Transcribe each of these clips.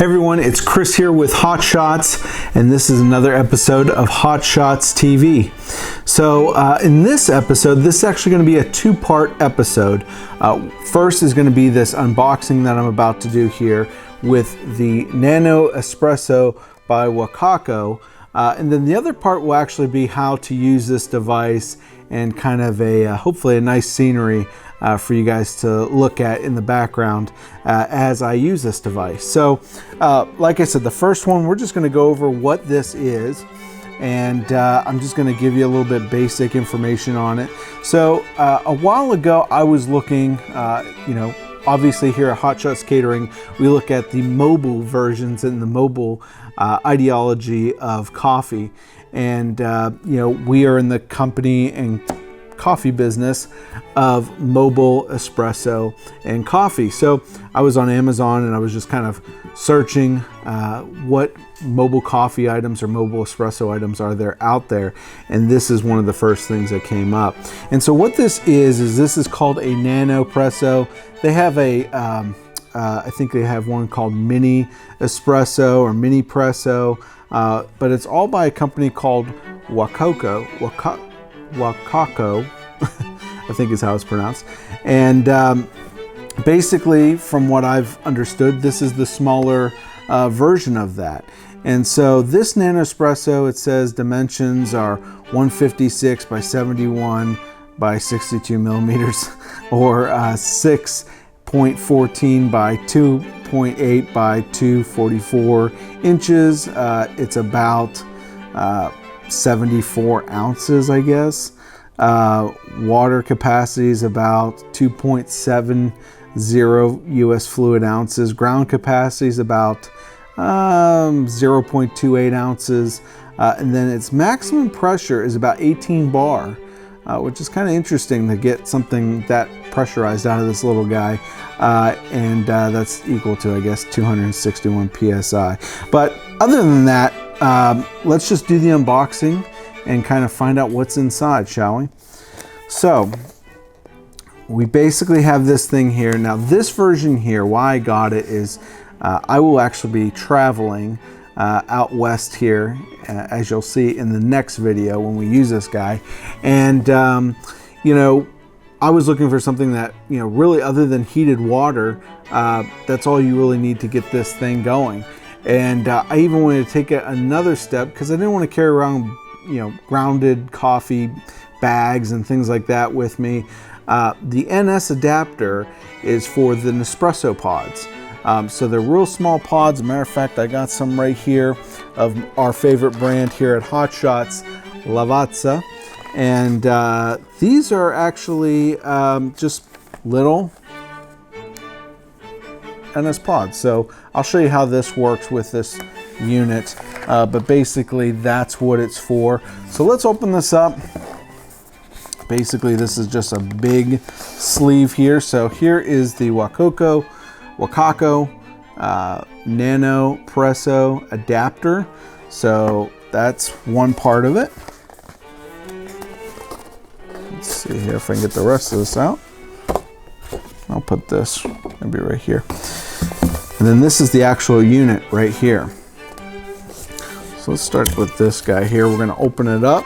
Hey everyone, it's Chris here with Hot Shots, and this is another episode of Hot Shots TV. So in this episode, this is actually going to be a two-part episode. First is going to be this unboxing that I'm about to do here with the Nanopresso by Wacaco. And then the other part will actually be how to use this device and kind of a hopefully a nice scenery for you guys to look at in the background as I use this device. So like I said, the first one, we're just going to go over what this is, and I'm just going to give you a little bit basic information on it. So a while ago I was looking, obviously here at Hot Shots Catering, we look at the mobile versions and the mobile ideology of coffee. And, we are in the company and coffee business of mobile espresso and coffee. So I was on Amazon and I was just kind of searching what mobile coffee items or mobile espresso items are there out there. And this is one of the first things that came up. And so what this is this is called a Nanopresso. They have a, I think they have one called Minipresso or Minipresso, but it's all by a company called Wacaco, I think is how it's pronounced. And basically, from what I've understood, this is the smaller version of that. And so this Nanopresso, it says dimensions are 156 by 71 by 62 millimeters, or 6.14 by 2.8 by 244 inches. It's about 74 ounces, I guess. Water capacity is about 2.70 US fluid ounces. Ground capacity is about 0.28 ounces. And then its maximum pressure is about 18 bar, which is kind of interesting to get something that pressurized out of this little guy. And that's equal to, I guess, 261 PSI. But other than that, let's just do the unboxing and kind of find out what's inside, shall we? So we basically have this thing here. Now this version here, why I got it is I will actually be traveling out west here, as you'll see in the next video when we use this guy. And I was looking for something that, really, other than heated water, that's all you really need to get this thing going. And I even wanted to take it another step because I didn't want to carry around, grounded coffee bags and things like that with me. The NS adapter is for the Nespresso pods. So they're real small pods. As a matter of fact, I got some right here of our favorite brand here at Hot Shots, Lavazza. And these are actually just little NS pods. So I'll show you how this works with this unit, but basically that's what it's for. So let's open this up. Basically this is just a big sleeve here. So here is the Wacaco Nanopresso adapter. So that's one part of it. Let's see here if I can get the rest of this out. I'll put this maybe right here. And then this is the actual unit right here. So let's start with this guy here. We're going to open it up,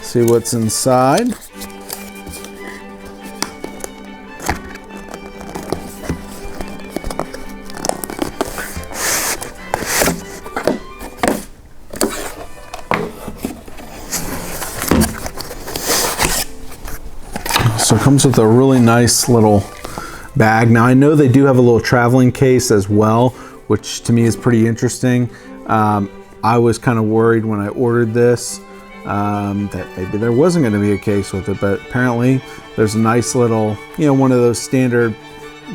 see what's inside. So it comes with a really nice little bag. Now I know they do have a little traveling case as well, which to me is pretty interesting. I was kind of worried when I ordered this that maybe there wasn't going to be a case with it, but apparently there's a nice little, one of those standard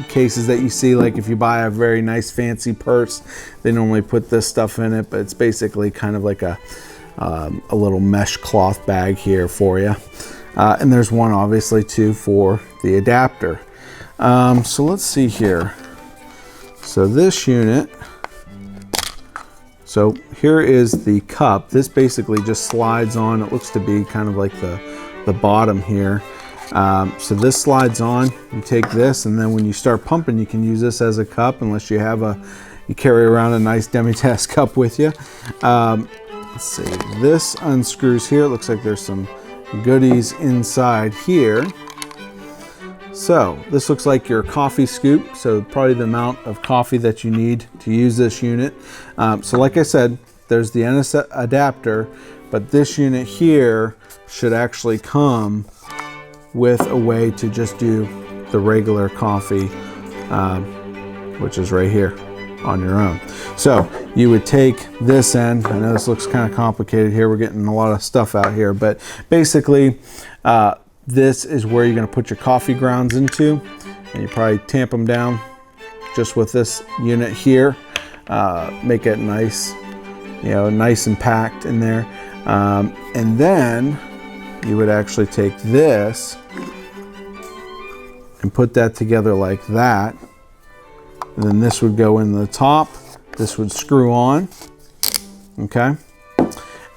cases that you see, like if you buy a very nice fancy purse, they normally put this stuff in it, but it's basically kind of like a little mesh cloth bag here for you. And there's one obviously too for the adapter. So let's see here. So this unit, so here is the cup. This basically just slides on. It looks to be kind of like the bottom here. So this slides on. You take this, and then when you start pumping, you can use this as a cup, unless you have a you carry around a nice Demi-Tasse cup with you. Let's see, this unscrews here. It looks like there's some goodies inside here. So this looks like your coffee scoop, so probably the amount of coffee that you need to use this unit. So like I said, there's the NS adapter, but this unit here should actually come with a way to just do the regular coffee, which is right here on your own. So you would take this end. I know this looks kind of complicated here. We're getting a lot of stuff out here, but basically this is where you're going to put your coffee grounds into, and you probably tamp them down just with this unit here. Make it nice, you know, nice and packed in there. And then you would actually take this and put that together like that. And then this would go in the top. This would screw on, okay?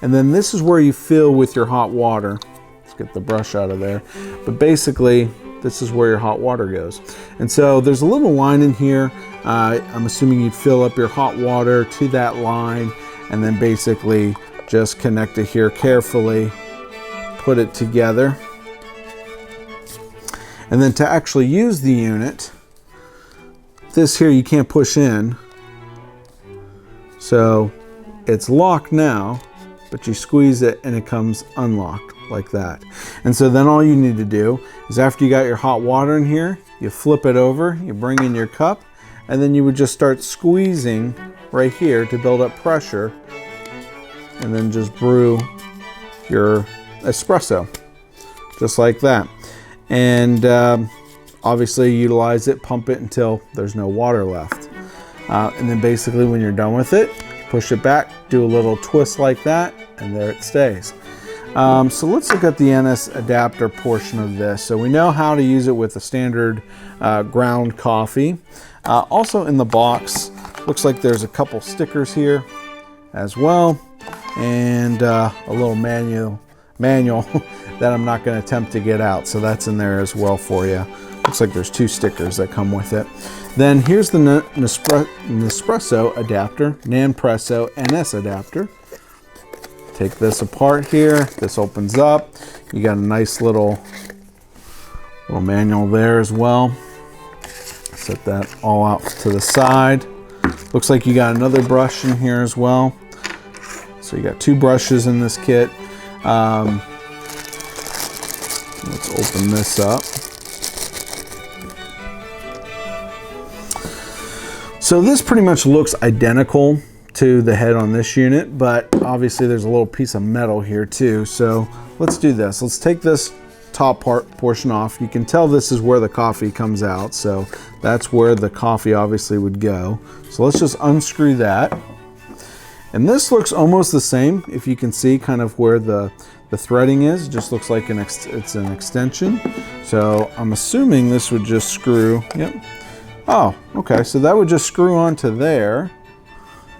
And then this is where you fill with your hot water. Let's get the brush out of there. But basically, this is where your hot water goes. And so there's a little line in here. I'm assuming you'd fill up your hot water to that line and then basically just connect it here carefully, put it together. And then to actually use the unit, this here you can't push in. So it's locked now, but you squeeze it and it comes unlocked like that. And so then all you need to do is, after you got your hot water in here, you flip it over, you bring in your cup, and then you would just start squeezing right here to build up pressure, and then just brew your espresso just like that. And obviously utilize it, pump it until there's no water left. And then basically when you're done with it, push it back, do a little twist like that, and there it stays. So let's look at the NS adapter portion of this. So we know how to use it with a standard ground coffee. Also in the box, looks like there's a couple stickers here as well, and a little manual that I'm not going to attempt to get out. So that's in there as well for you. Looks like there's 2 stickers that come with it. Then here's the Nespresso adapter, Nanopresso NS adapter. Take this apart here. This opens up. You got a nice little manual there as well. Set that all out to the side. Looks like you got another brush in here as well. So you got 2 brushes in this kit. Let's open this up. So this pretty much looks identical to the head on this unit, but obviously there's a little piece of metal here too. So let's do this. Let's take this top portion off. You can tell this is where the coffee comes out. So that's where the coffee obviously would go. So let's just unscrew that. And this looks almost the same. If you can see kind of where the threading is, it just looks like it's an extension. So I'm assuming this would just screw, yep. Oh, okay, so that would just screw onto there.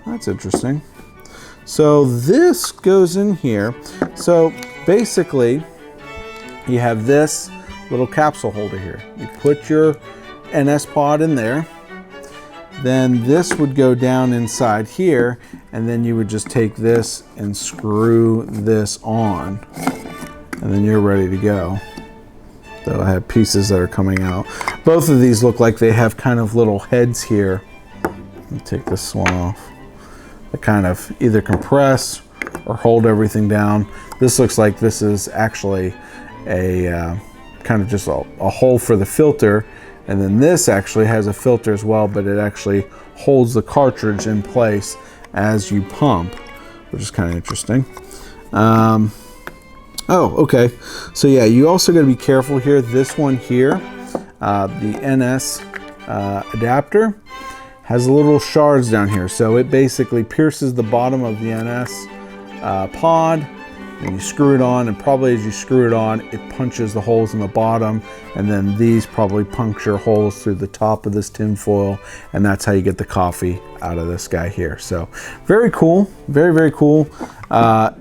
That's interesting. So this goes in here. So basically, you have this little capsule holder here. You put your NS pod in there. Then this would go down inside here, and then you would just take this and screw this on, and then you're ready to go. Though I have pieces that are coming out. Both of these look like they have kind of little heads here. Let me take this one off. They kind of either compress or hold everything down. This looks like this is actually a kind of just a hole for the filter. And then this actually has a filter as well, but it actually holds the cartridge in place as you pump, which is kind of interesting. Oh, okay. So yeah, you also got to be careful here. This one here, the NS adapter, has little shards down here. So it basically pierces the bottom of the NS pod, and you screw it on, and probably as you screw it on, it punches the holes in the bottom, and then these probably puncture holes through the top of this tin foil, and that's how you get the coffee out of this guy here. So very cool, very, very cool.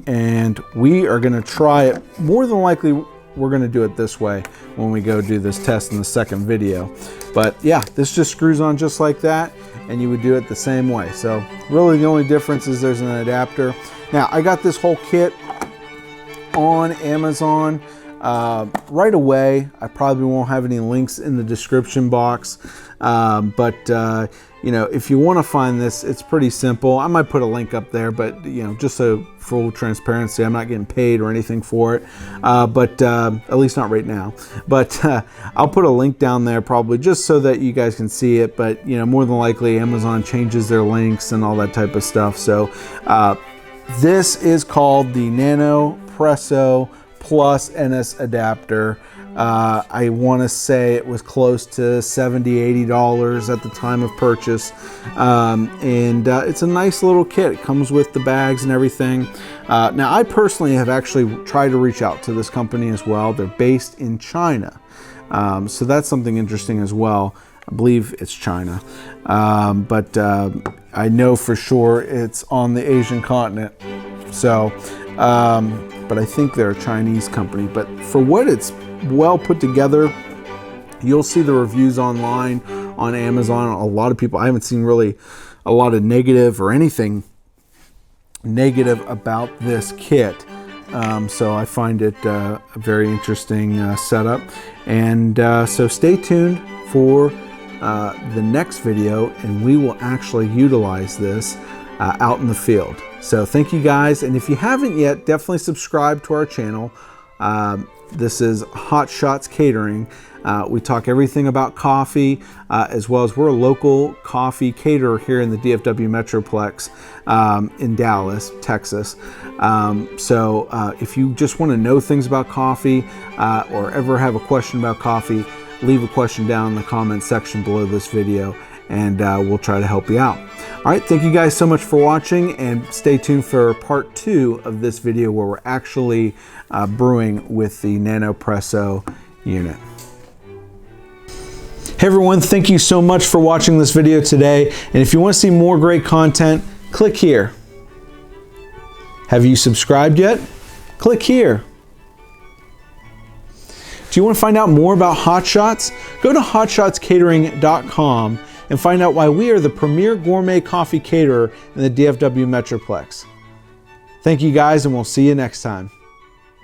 And we are gonna try it more than likely we're going to do it this way when we go do this test in the second video. But yeah, this just screws on just like that, and you would do it the same way. So really the only difference is there's an adapter. Now I got this whole kit on Amazon right away. I probably won't have any links in the description box, but you know, if you want to find this, it's pretty simple. I might put a link up there, but you know, just so full transparency, I'm not getting paid or anything for it, but at least not right now. But I'll put a link down there probably just so that you guys can see it. But you know, more than likely Amazon changes their links and all that type of stuff. So this is called the Nanopresso Plus NS adapter. I want to say it was close to $70–80 at the time of purchase, and it's a nice little kit. It comes with the bags and everything. Now I personally have actually tried to reach out to this company as well. They're based in China, so that's something interesting as well. I believe it's China, but I know for sure it's on the Asian continent. So but I think they're a Chinese company. But for what it's well put together, you'll see the reviews online on Amazon. A lot of people, I haven't seen really a lot of negative or anything negative about this kit. So I find it a very interesting setup. And so stay tuned for the next video, and we will actually utilize this out in the field. So thank you guys, and if you haven't yet, definitely subscribe to our channel. This is Hot Shots Catering. We talk everything about coffee, as well as we're a local coffee caterer here in the DFW Metroplex in Dallas, Texas. So if you just want to know things about coffee or ever have a question about coffee, leave a question down in the comment section below this video, and we'll try to help you out. All right, thank you guys so much for watching, and stay tuned for part 2 of this video where we're actually brewing with the Nanopresso unit. Hey everyone, thank you so much for watching this video today, and if you want to see more great content, click here. Have you subscribed yet? Click here. Do you want to find out more about Hot Shots? Go to hotshotscatering.com and find out why we are the premier gourmet coffee caterer in the DFW Metroplex. Thank you guys, and we'll see you next time.